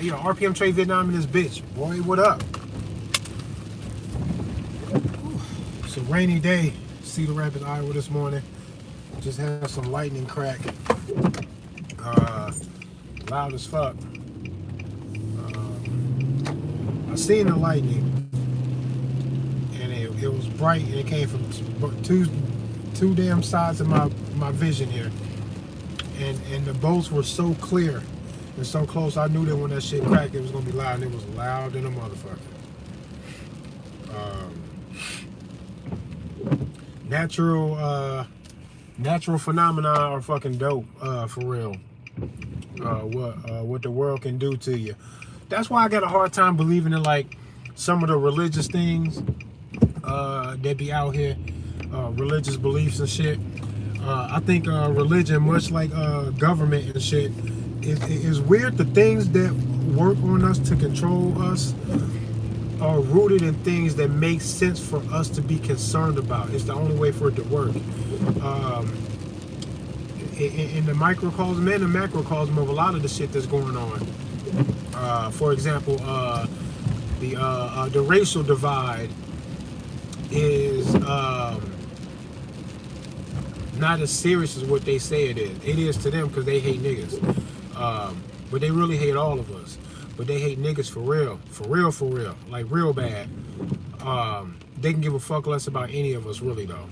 You know, RPM Trade Vietnam in this bitch. Boy, what up? It's a rainy day, Cedar Rapids, Iowa this morning. Just had some lightning crack. Loud as fuck. I seen the lightning, and it was bright, and it came from two damn sides of my vision here. And the bolts were so clear and so close, I knew that when that shit cracked, it was gonna be loud, and it was loud than a motherfucker. Natural phenomena are fucking dope, for real. What the world can do to you. That's why I got a hard time believing in like some of the religious things that be out here, religious beliefs and shit. I think religion, much like government and shit, is weird. The things that work on us to control us are rooted in things that make sense for us to be concerned about. It's the only way for it to work. In the microcosm and the macrocosm of a lot of the shit that's going on. For example, the racial divide is not as serious as what they say it is. It is to them because they hate niggas. But they really hate all of us. But they hate niggas for real. For real. Like real bad. They can give a fuck less about any of us really though.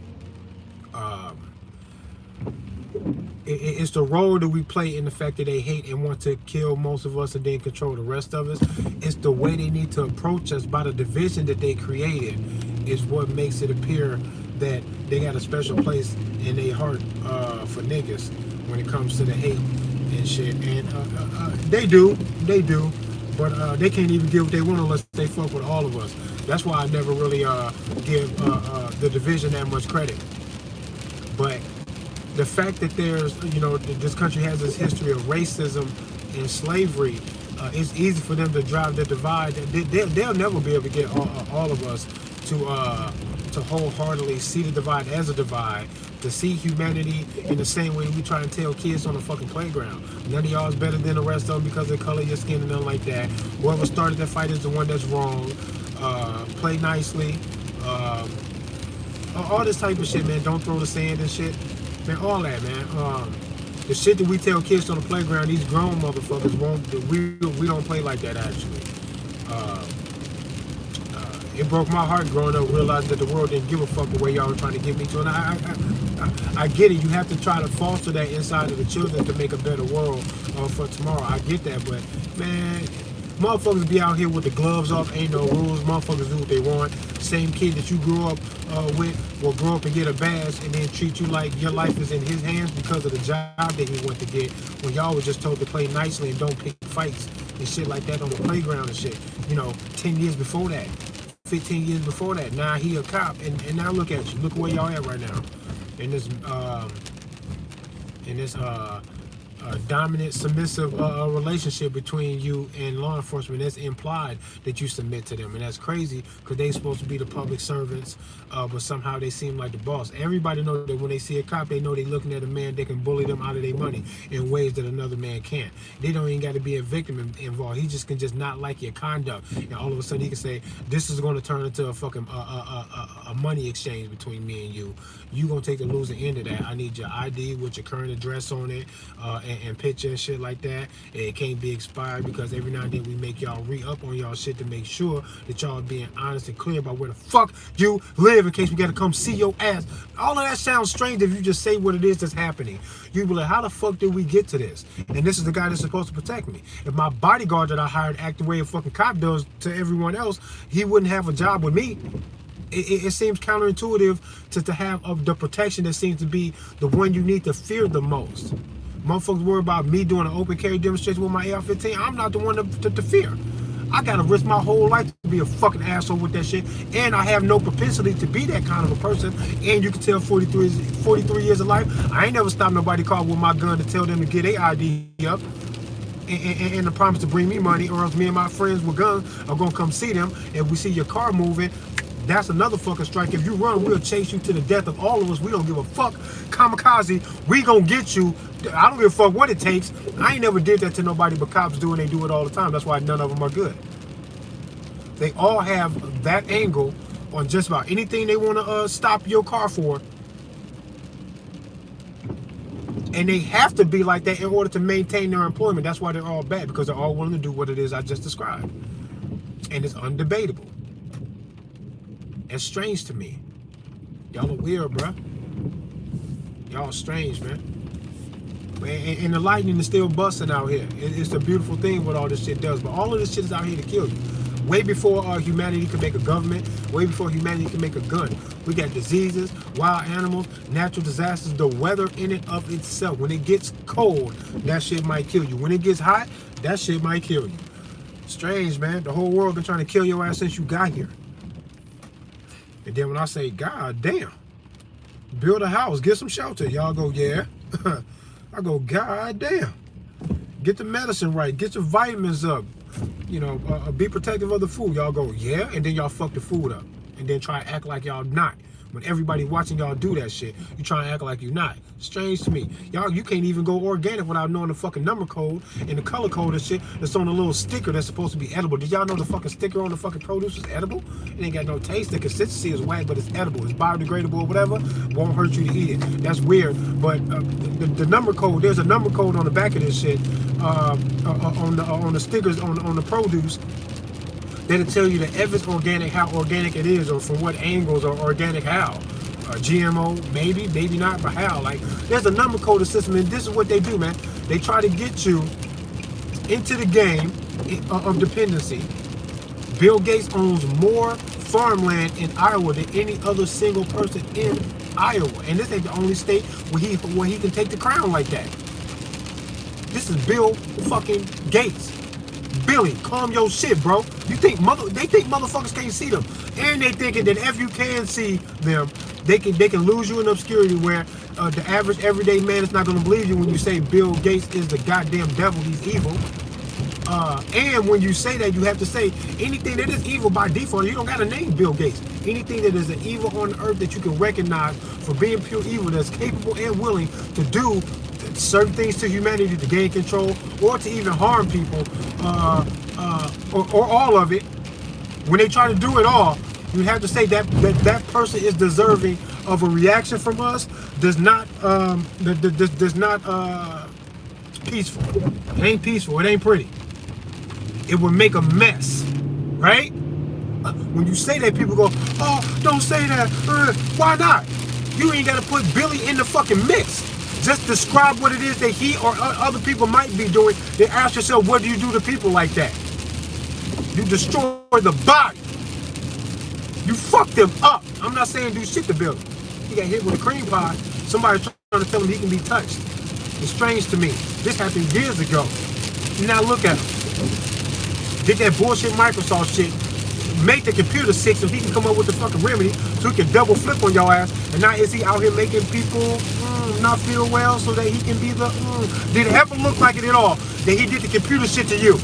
It's the role that we play in the fact that they hate and want to kill most of us and then control the rest of us. It's the way they need to approach us by the division that they created is what makes it appear that they got a special place in their heart for niggas when it comes to the hate and shit. And they do, but they can't even get what they want unless they fuck with all of us. That's why I never really give the division that much credit. But the fact that there's, you know, this country has this history of racism and slavery, it's easy for them to drive the divide. They'll never be able to get all of us to wholeheartedly see the divide as a divide, to see humanity in the same way we try and tell kids on the fucking playground. None of y'all is better than the rest of them because of the color of your skin and nothing like that. Whoever started that fight is the one that's wrong. Play nicely. All this type of shit, man. Don't throw the sand and shit. Man, all that, man. The shit that we tell kids on the playground, these grown motherfuckers won't. We don't play like that, actually. It broke my heart growing up, realizing that the world didn't give a fuck the way y'all were trying to get me to. And I get it. You have to try to foster that inside of the children to make a better world for tomorrow. I get that, but man, motherfuckers be out here with the gloves off, ain't no rules. Motherfuckers do what they want. Same kid that you grew up with will grow up and get a badge and then treat you like your life is in his hands because of the job that he went to get, when y'all were just told to play nicely and don't pick fights and shit like that on the playground and shit. You know, 10 years before that, 15 years before that. Now he a cop, and now look at you. Look where y'all at right now. In this dominant, submissive relationship between you and law enforcement. That's implied that you submit to them, and that's crazy because they supposed to be the public servants, but somehow they seem like the boss. Everybody knows that when they see a cop, they know they're looking at a man that can bully them out of their money in ways that another man can't. They don't even got to be a victim involved. He just can just not like your conduct, and all of a sudden he can say, this is going to turn into a fucking a money exchange between me and you. You gonna take the losing end of that. I need your ID with your current address on it, and picture and shit like that. And it can't be expired because every now and then we make y'all re-up on y'all shit to make sure that y'all being honest and clear about where the fuck you live in case we gotta come see your ass. All of that sounds strange if you just say what it is that's happening. You be like, how the fuck did we get to this? And this is the guy that's supposed to protect me. If my bodyguard that I hired act the way a fucking cop does to everyone else, he wouldn't have a job with me. It seems counterintuitive to have the protection that seems to be the one you need to fear the most. Motherfuckers worry about me doing an open carry demonstration with my AR-15. I'm not the one to fear. I gotta risk my whole life to be a fucking asshole with that shit, and I have no propensity to be that kind of a person. And you can tell 43 years of life, I ain't never stopped nobody car with my gun to tell them to get their ID up. And the promise to bring me money, or else me and my friends with guns are gonna come see them. If we see your car moving, that's another fucking strike. If you run, we'll chase you to the death of all of us. We don't give a fuck. Kamikaze, we gonna get you I don't give a fuck what it takes. I ain't never did that to nobody, but cops do, and they do it all the time. That's why none of them are good. They all have that angle on just about anything they want to stop your car for. And they have to be like that in order to maintain their employment. That's why they're all bad, because they're all willing to do what it is I just described. And it's undebatable. It's strange to me. Y'all are weird, bruh. Y'all strange, man. And the lightning is still busting out here. It's a beautiful thing what all this shit does. But all of this shit is out here to kill you. Way before humanity could make a government, way before humanity could make a gun. We got diseases, wild animals, natural disasters, the weather in and of itself. When it gets cold, that shit might kill you. When it gets hot, that shit might kill you. Strange, man. The whole world been trying to kill your ass since you got here. And then when I say, God damn, build a house, get some shelter. Y'all go, yeah. I go, God damn. Get the medicine right. Get your vitamins up. You know, be protective of the food. Y'all go, yeah, and then y'all fuck the food up. And then try to act like y'all not. When everybody watching y'all do that shit, you try to act like you not. Strange to me. Y'all, you can't even go organic without knowing the fucking number code and the color code and shit that's on the little sticker that's supposed to be edible. Did y'all know the fucking sticker on the fucking produce is edible? It ain't got no taste. The consistency is whack, but it's edible. It's biodegradable or whatever. Won't hurt you to eat it. That's weird. But the number code, there's a number code on the back of this shit, on the stickers on the produce. That'll tell you that if it's organic, how organic it is, or from what angles are organic how. GMO, maybe, maybe not, but how? Like, there's a number coded system, and this is what they do, man. They try to get you into the game of dependency. Bill Gates owns more farmland in Iowa than any other single person in Iowa. And this ain't the only state where he can take the crown like that. This is Bill fucking Gates. Billy, calm your shit, bro. They think motherfuckers can't see them, and they thinking that if you can see them, they can lose you in obscurity. Where the average everyday man is not going to believe you when you say Bill Gates is the goddamn devil. He's evil. And when you say that, you have to say anything that is evil by default. You don't got to name Bill Gates. Anything that is an evil on earth that you can recognize for being pure evil, that's capable and willing to do certain things to humanity to gain control or to even harm people, or all of it. When they try to do it all, you have to say that person is deserving of a reaction from us. Does not peaceful. It ain't peaceful. It ain't pretty. It would make a mess, right? When you say that, people go, "Oh, don't say that." Why not? You ain't got to put Billy in the fucking mix. Just describe what it is that he or other people might be doing. Then ask yourself, what do you do to people like that? You destroy the body. You fuck them up. I'm not saying do shit to Billy. He got hit with a cream pie. Somebody trying to tell him he can be touched. It's strange to me. This happened years ago. Now look at him. Did that bullshit Microsoft shit. Make the computer sick so he can come up with the fucking remedy so he can double flip on your ass. And now is he out here making people not feel well so that he can be the Did it ever look like it at all that he did the computer shit to you?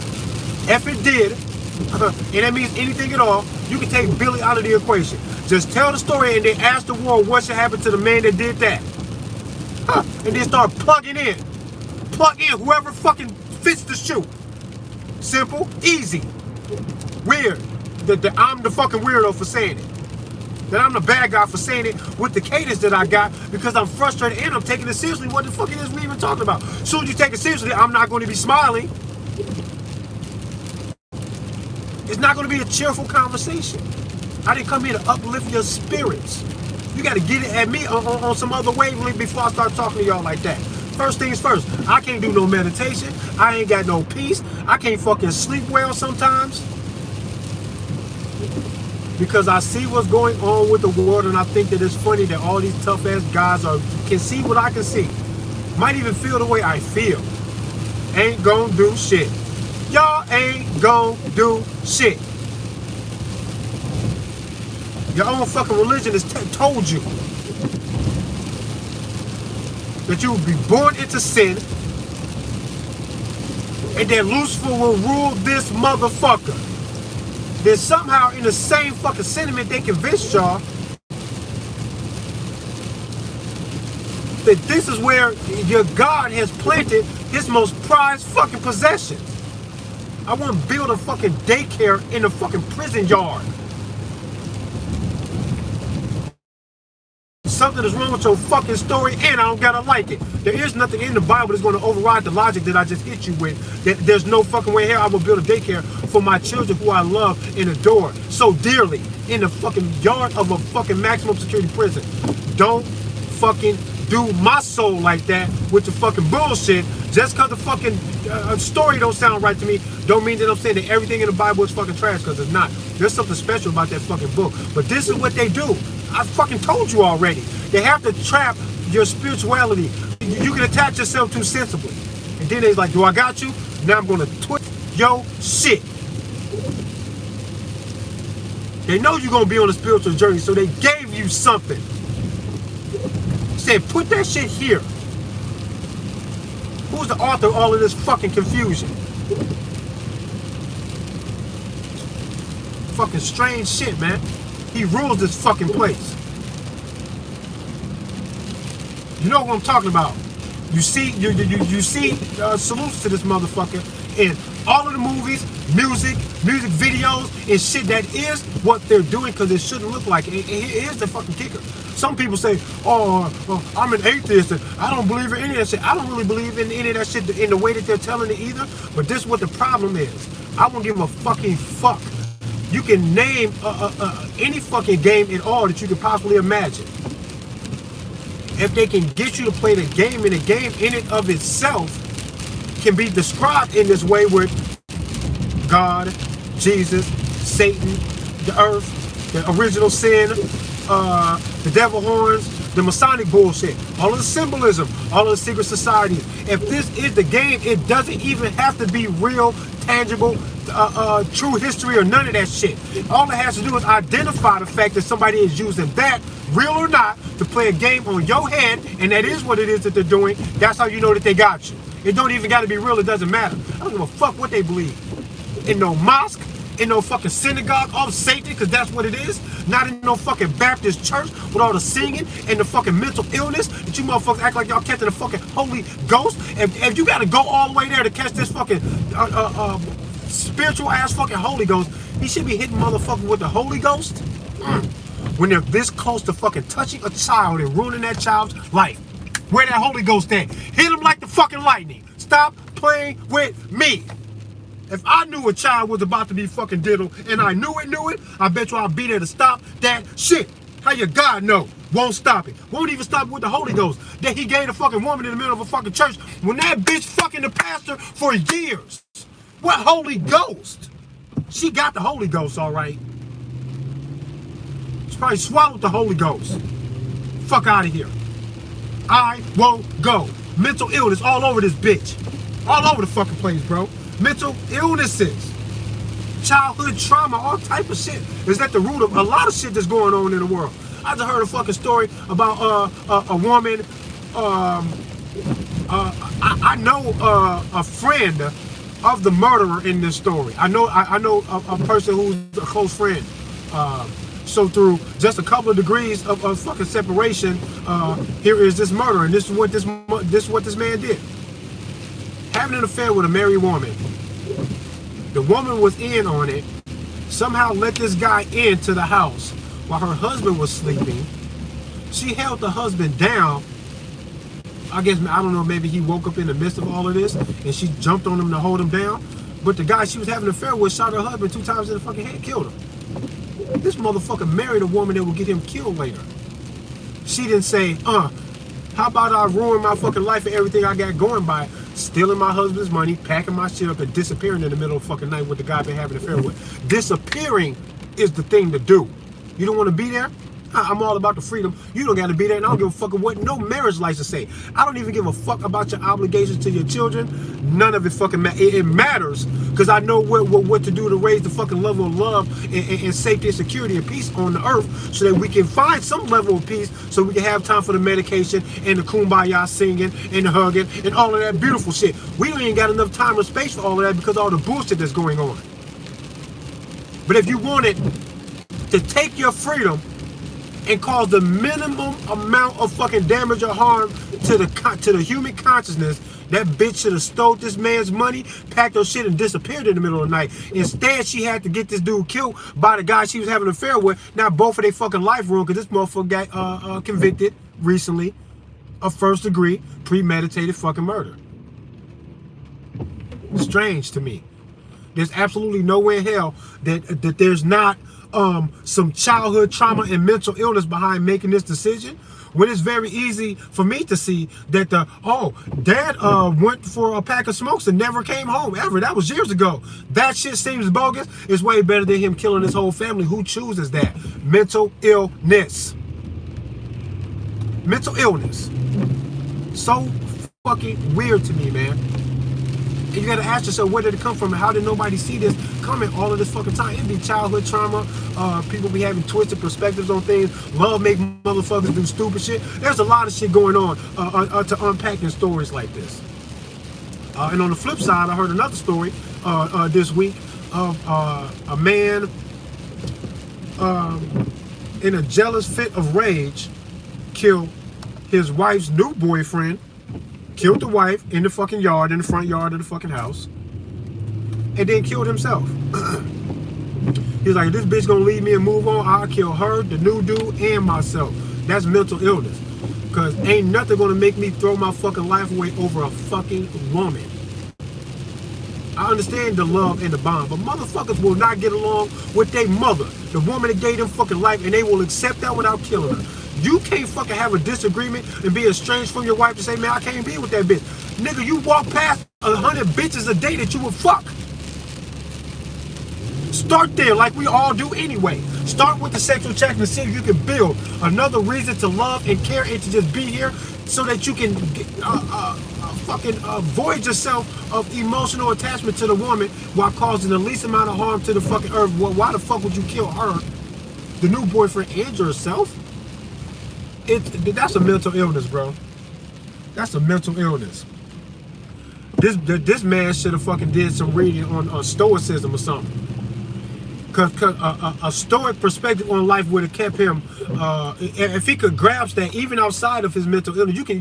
If it did, and that means anything at all, you can take Billy out of the equation. Just tell the story and then ask the world what should happen to the man that did that. And then start plugging in. Plug in whoever fucking fits the shoe. Simple, easy. Weird. That I'm the fucking weirdo for saying it. That I'm the bad guy for saying it with the cadence that I got because I'm frustrated and I'm taking it seriously. What the fuck is we even talking about? As soon as you take it seriously, I'm not going to be smiling. It's not going to be a cheerful conversation. I didn't come here to uplift your spirits. You got to get it at me on some other wavelength before I start talking to y'all like that. First things first, I can't do no meditation. I ain't got no peace. I can't fucking sleep well sometimes. Because I see what's going on with the world, and I think that it's funny that all these tough ass guys can see what I can see. Might even feel the way I feel. Ain't gonna do shit. Y'all ain't gonna do shit. Your own fucking religion has told you that you will be born into sin, and that Lucifer will rule this motherfucker. Then somehow in the same fucking sentiment they convinced y'all that this is where your God has planted his most prized fucking possessions. I want to build a fucking daycare in a fucking prison yard. Something is wrong with your fucking story, and I don't gotta like it. There is nothing in the Bible that's going to override the logic that I just hit you with. That there's no fucking way here I will build a daycare for my children who I love and adore so dearly in the fucking yard of a fucking maximum security prison. Don't fucking do my soul like that with the fucking bullshit. Just because the fucking story don't sound right to me, don't mean that I'm saying that everything in the Bible is fucking trash, because it's not. There's something special about that fucking book. But this is what they do. I fucking told you already. They have to trap your spirituality. You can attach yourself too sensibly. And then they're like, do I got you? Now I'm going to twist your shit. They know you're going to be on a spiritual journey, so they gave you something. Said, put that shit here. Who's the author of all of this fucking confusion? Fucking strange shit, man. He rules this fucking place. You know what I'm talking about. You see, you see salutes to this motherfucker in all of the movies, music videos, and shit. That is what they're doing, because it shouldn't look like it. Here's the fucking kicker. Some people say, oh, I'm an atheist and I don't believe in any of that shit. I don't really believe in any of that shit in the way that they're telling it either. But this is what the problem is. I won't give a fucking fuck. You can name any fucking game at all that you could possibly imagine. If they can get you to play the game, and the game in and of itself can be described in this way with God, Jesus, Satan, the earth, the original sin, the devil horns, the Masonic bullshit, all of the symbolism, all of the secret societies. If this is the game, it doesn't even have to be real, tangible, true history or none of that shit. All it has to do is identify the fact that somebody is using that, real or not, to play a game on your head, and that is what it is that they're doing. That's how you know that they got you. It don't even got to be real. It doesn't matter. I don't give a fuck what they believe. In no mosque, in no fucking synagogue of Satan, because that's what it is. Not in no fucking Baptist church with all the singing and the fucking mental illness that you motherfuckers act like y'all catching the fucking Holy Ghost. If you got to go all the way there to catch this fucking spiritual ass fucking Holy Ghost, he should be hitting motherfuckers with the Holy Ghost when they're this close to fucking touching a child and ruining that child's life. Where that Holy Ghost at? Hit him like the fucking lightning. Stop playing with me. If I knew a child was about to be fucking diddled and I knew it, I bet you I'd be there to stop that shit. How your God know? Won't stop it. Won't even stop it with the Holy Ghost that he gave a fucking woman in the middle of a fucking church when that bitch fucking the pastor for years. What Holy Ghost? She got the Holy Ghost, all right. She probably swallowed the Holy Ghost. Fuck out of here. I won't go. Mental illness all over this bitch. All over the fucking place, bro. Mental illnesses, childhood trauma, all type of shit is at the root of a lot of shit that's going on in the world. I just heard a fucking story about a woman. I know a friend of the murderer in this story. I know a person who's a close friend. So through just a couple of degrees of fucking separation, here is this murder, and this is what this man did. Having an affair with a married woman. The woman was in on it, somehow let this guy into the house while her husband was sleeping. She held the husband down. I guess, I don't know, maybe he woke up in the midst of all of this and she jumped on him to hold him down. But the guy she was having an affair with shot her husband 2 times in the fucking head, killed him. This motherfucker married a woman that will get him killed later. She didn't say, how about I ruin my fucking life and everything I got going by stealing my husband's money, packing my shit up, and disappearing in the middle of the fucking night with the guy I've been having an affair with. Disappearing is the thing to do. You don't want to be there? I'm all about the freedom. You don't got to be there, and I don't give a fuck what no marriage license say. I don't even give a fuck about your obligations to your children. None of it fucking matters. It matters because I know what to do to raise the fucking level of love and safety and security and peace on the earth so that we can find some level of peace so we can have time for the medication and the kumbaya singing and the hugging and all of that beautiful shit. We don't even got enough time or space for all of that because of all the bullshit that's going on. But if you wanted to take your freedom and cause the minimum amount of fucking damage or harm to the human consciousness, that bitch should have stole this man's money, packed her shit, and disappeared in the middle of the night. Instead, she had to get this dude killed by the guy she was having an affair with. Now both of their fucking life ruined because this motherfucker got convicted recently of first degree premeditated fucking murder. Strange to me. There's absolutely no way in hell that there's not some childhood trauma and mental illness behind making this decision, when it's very easy for me to see that dad went for a pack of smokes and never came home ever. That was years ago. That shit seems bogus. It's way better than him killing his whole family. Who chooses that? Mental illness. Mental illness. So fucking weird to me, man. And you gotta ask yourself, where did it come from and how did nobody see this coming all of this fucking time? It be childhood trauma, people be having twisted perspectives on things, love make motherfuckers do stupid shit. There's a lot of shit going on to unpack in stories like this. And on the flip side, I heard another story this week of a man in a jealous fit of rage killed his wife's new boyfriend, killed the wife in the fucking yard, in the front yard of the fucking house, and then killed himself. He's like, this bitch gonna leave me and move on, I'll kill her, the new dude, and myself. That's mental illness. Because ain't nothing gonna make me throw my fucking life away over a fucking woman. I understand the love and the bond, but motherfuckers will not get along with their mother, the woman that gave them fucking life, and they will accept that without killing her. You can't fucking have a disagreement and be estranged from your wife to say, man, I can't be with that bitch. Nigga, you walk past 100 bitches a day that you would fuck. Start there like we all do anyway. Start with the sexual attraction and see if you can build another reason to love and care and to just be here so that you can fucking avoid yourself of emotional attachment to the woman while causing the least amount of harm to the fucking earth. Well, why the fuck would you kill her, the new boyfriend, and yourself? That's a mental illness, bro. That's a mental illness. This man should have fucking did some reading on stoicism or something. Cause a stoic perspective on life would have kept him. If he could grasp that, even outside of his mental illness, you can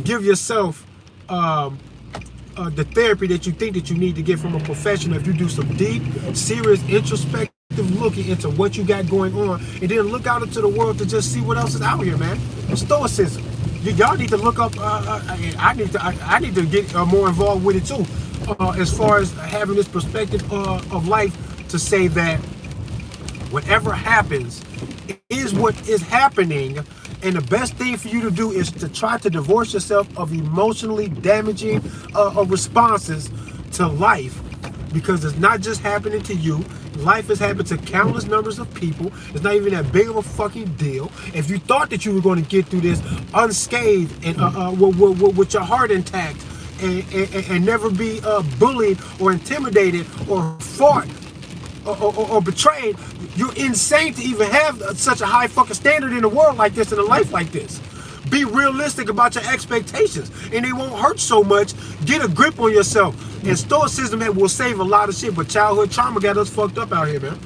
give yourself the therapy that you think that you need to get from a professional if you do some deep, serious, introspective looking into what you got going on, and then look out into the world to just see what else is out here, man. Stoicism. Y'all need to look up. I need to get more involved with it too, as far as having this perspective of life to say that whatever happens is what is happening, and the best thing for you to do is to try to divorce yourself of emotionally damaging responses to life, because it's not just happening to you. Life has happened to countless numbers of people. It's not even that big of a fucking deal. If you thought that you were going to get through this unscathed and with your heart intact and never be bullied or intimidated or fought or betrayed, you're insane to even have such a high fucking standard in a world like this, in a life like this. Be realistic about your expectations, and they won't hurt so much. Get a grip on yourself. And stoicism will save a lot of shit, but childhood trauma got us fucked up out here, man.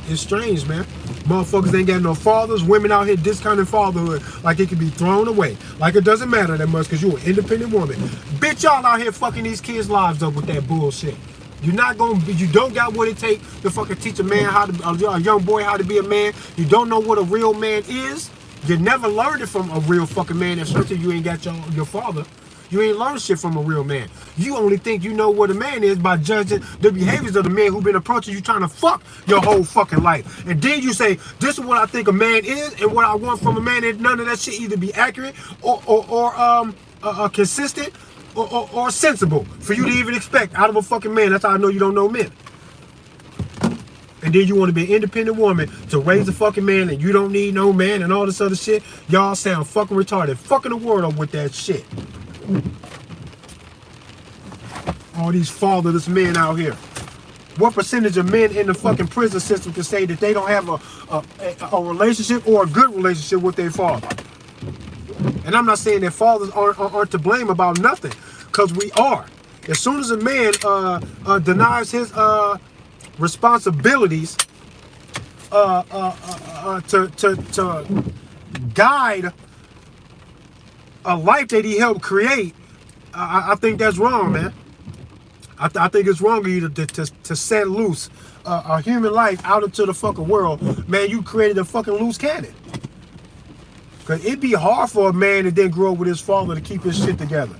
It's strange, man. Motherfuckers ain't got no fathers. Women out here discounting fatherhood like it can be thrown away. Like it doesn't matter that much because you're an independent woman. Bitch, y'all out here fucking these kids' lives up with that bullshit. You're not gonna be, you don't got what it takes to fucking teach a man how to, a young boy how to be a man. You don't know what a real man is. You never learned it from a real fucking man, especially you ain't got your father. You ain't learned shit from a real man. You only think you know what a man is by judging the behaviors of the men who've been approaching you trying to fuck your whole fucking life. And then you say, this is what I think a man is and what I want from a man, and none of that shit either be accurate or consistent or sensible for you to even expect out of a fucking man. That's how I know you don't know men. And then you want to be an independent woman to raise a fucking man and you don't need no man and all this other shit. Y'all sound fucking retarded. Fucking the world up with that shit. All these fatherless men out here. What percentage of men in the fucking prison system can say that they don't have a relationship or a good relationship with their father? And I'm not saying that fathers aren't to blame about nothing, because we are. As soon as a man denies his responsibilities to guide a life that he helped create, I think that's wrong, man. I think it's wrong of you to set loose a human life out into the fucking world. Man, you created a fucking loose cannon. Because it'd be hard for a man to then grow up with his father to keep his shit together.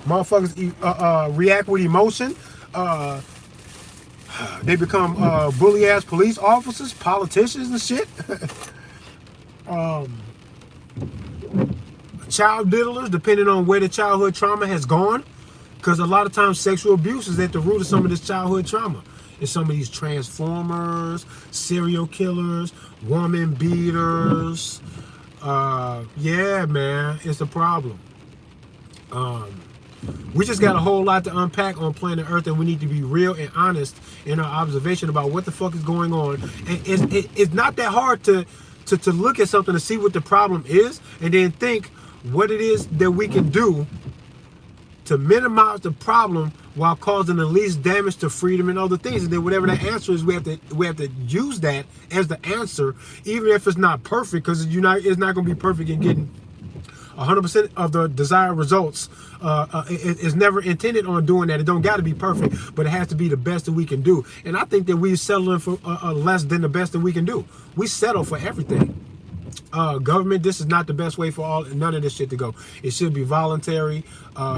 Motherfuckers react with emotion. They become bully-ass police officers, politicians and shit. Child diddlers, depending on where the childhood trauma has gone. Because a lot of times sexual abuse is at the root of some of this childhood trauma. It's some of these transformers, serial killers, woman beaters. Yeah, man, it's a problem. We just got a whole lot to unpack on planet Earth, and we need to be real and honest in our observation about what the fuck is going on. And it's not that hard to look at something to see what the problem is, and then think what it is that we can do to minimize the problem while causing the least damage to freedom and other things. And then whatever the answer is, we have to use that as the answer, even if it's not perfect, because it's not going to be perfect in getting 100% of the desired results. It's never intended on doing that. It don't got to be perfect, but it has to be the best that we can do. And I think that we settle for less than the best that we can do. We settle for everything. Government, this is not the best way for none of this shit to go. It should be voluntary.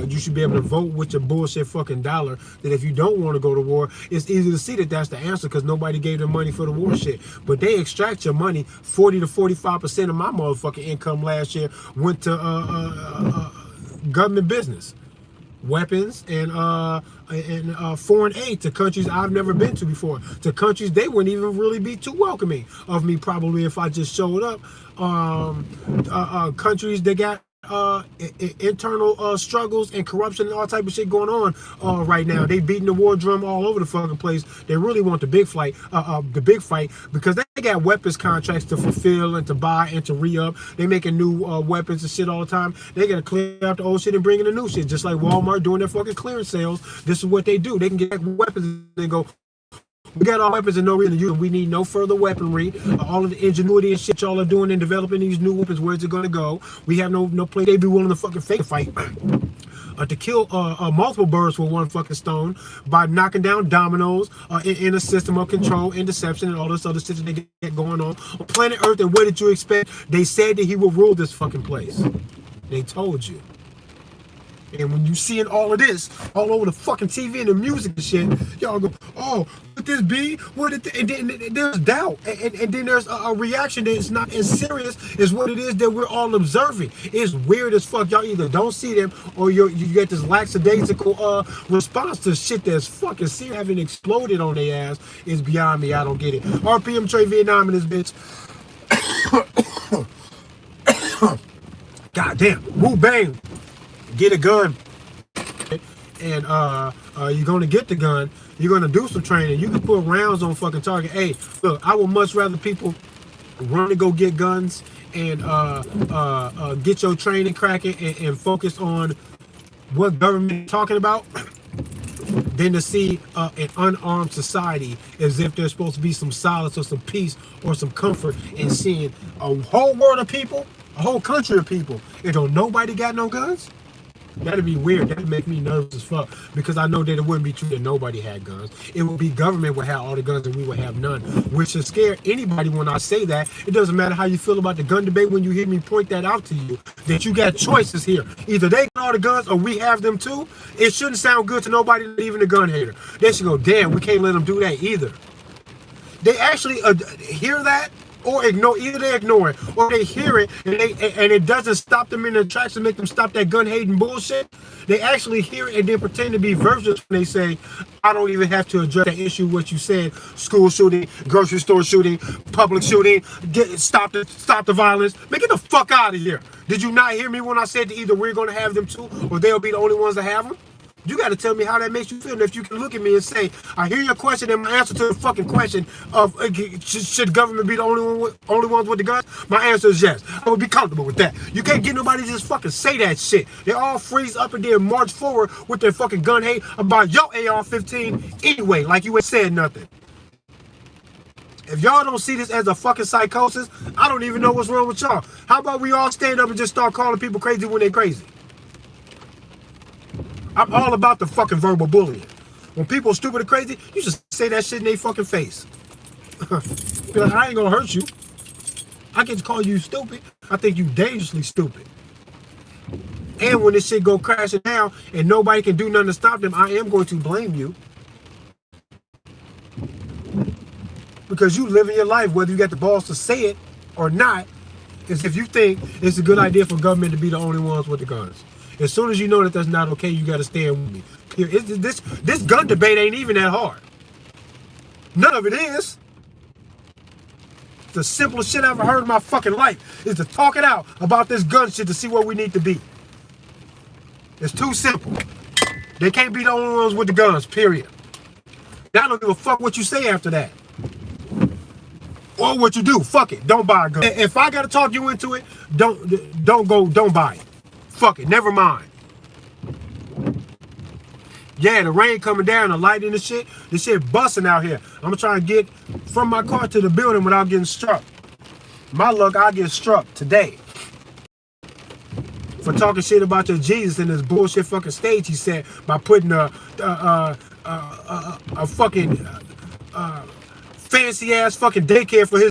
You should be able to vote with your bullshit fucking dollar. That if you don't want to go to war, it's easy to see that that's the answer, because nobody gave them money for the war shit. But they extract your money. 40 to 45% of my motherfucking income last year went to government business, weapons, and foreign aid to countries I've never been to before, to countries they wouldn't even really be too welcoming of me probably if I just showed up. Countries that got internal struggles and corruption and all type of shit going on right now. They beating the war drum all over the fucking place. They really want the big fight, because they got weapons contracts to fulfill and to buy and to re-up. They making new weapons and shit all the time. They gotta clear out the old shit and bring in the new shit, just like Walmart doing their fucking clearance sales. This is what they do. They can get weapons and go, we got our weapons and no reason to use them. We need no further weaponry. All of the ingenuity and shit y'all are doing in developing these new weapons, where's it gonna go? We have no place. They be willing to fucking fake fight. To kill multiple birds with one fucking stone by knocking down dominoes in a system of control and deception and all this other shit that they get going on planet Earth. And what did you expect? They said that he will rule this fucking place. They told you. And when you seeing all of this all over the fucking TV and the music and shit, y'all go, oh, could this be? And then there's doubt. And then there's a reaction that is not as serious as what it is that we're all observing. It's weird as fuck. Y'all either don't see them or you get this lackadaisical response to shit that's fucking serious. Having exploded on their ass is beyond me. I don't get it. RPM Trey Vietnam in this bitch. God damn. Woo bang. Get a gun, and you're gonna get the gun. You're gonna do some training. You can put rounds on fucking target. Hey, look, I would much rather people run to go get guns and get your training cracking and focus on what government is talking about than to see an unarmed society as if there's supposed to be some solace or some peace or some comfort in seeing a whole world of people, a whole country of people, and don't nobody got no guns. That'd be weird. That'd make me nervous as fuck, because I know that it wouldn't be true that nobody had guns. It would be government would have all the guns and we would have none, which should scare anybody when I say that. It doesn't matter how you feel about the gun debate when you hear me point that out to you, that you got choices here. Either they got all the guns or we have them too. It shouldn't sound good to nobody, even a gun hater. They should go, damn, we can't let them do that either. They actually hear that, or ignore. Either they ignore it or they hear it and it doesn't stop them in their tracks to make them stop that gun hating bullshit. They actually hear it and then pretend to be virtuous when they say, I don't even have to address that issue what you said. School shooting, grocery store shooting, public shooting, stop the violence. Man, get the fuck out of here. Did you not hear me when I said that either we're gonna have them too or they'll be the only ones that have them? You got to tell me how that makes you feel. And if you can look at me and say, I hear your question, and my answer to the fucking question of should government be the only ones with the guns? My answer is yes. I would be comfortable with that. You can't get nobody to just fucking say that shit. They all freeze up and then march forward with their fucking gun hate about your AR-15 anyway, like you ain't said nothing. If y'all don't see this as a fucking psychosis, I don't even know what's wrong with y'all. How about we all stand up and just start calling people crazy when they're crazy? I'm all about the fucking verbal bullying. When people are stupid or crazy, you just say that shit in their fucking face. Be like, I ain't gonna hurt you. I can call you stupid. I think you dangerously stupid. And when this shit go crashing down and nobody can do nothing to stop them, I am going to blame you. Because you living your life, whether you got the balls to say it or not, is if you think it's a good idea for government to be the only ones with the guns. As soon as you know that that's not okay, you got to stand with me. This gun debate ain't even that hard. None of it is. The simplest shit I ever heard in my fucking life is to talk it out about this gun shit to see where we need to be. It's too simple. They can't be the only ones with the guns, period. I don't give a fuck what you say after that. Or what you do. Fuck it. Don't buy a gun. If I gotta talk you into it, don't buy it. Fuck it. Never mind. Yeah, the rain coming down, the light and the shit. This shit busting out here. I'm gonna try and get from my car to the building without getting struck. My luck, I'll get struck today. For talking shit about your Jesus in this bullshit fucking stage he said by putting a fucking fancy ass fucking daycare for his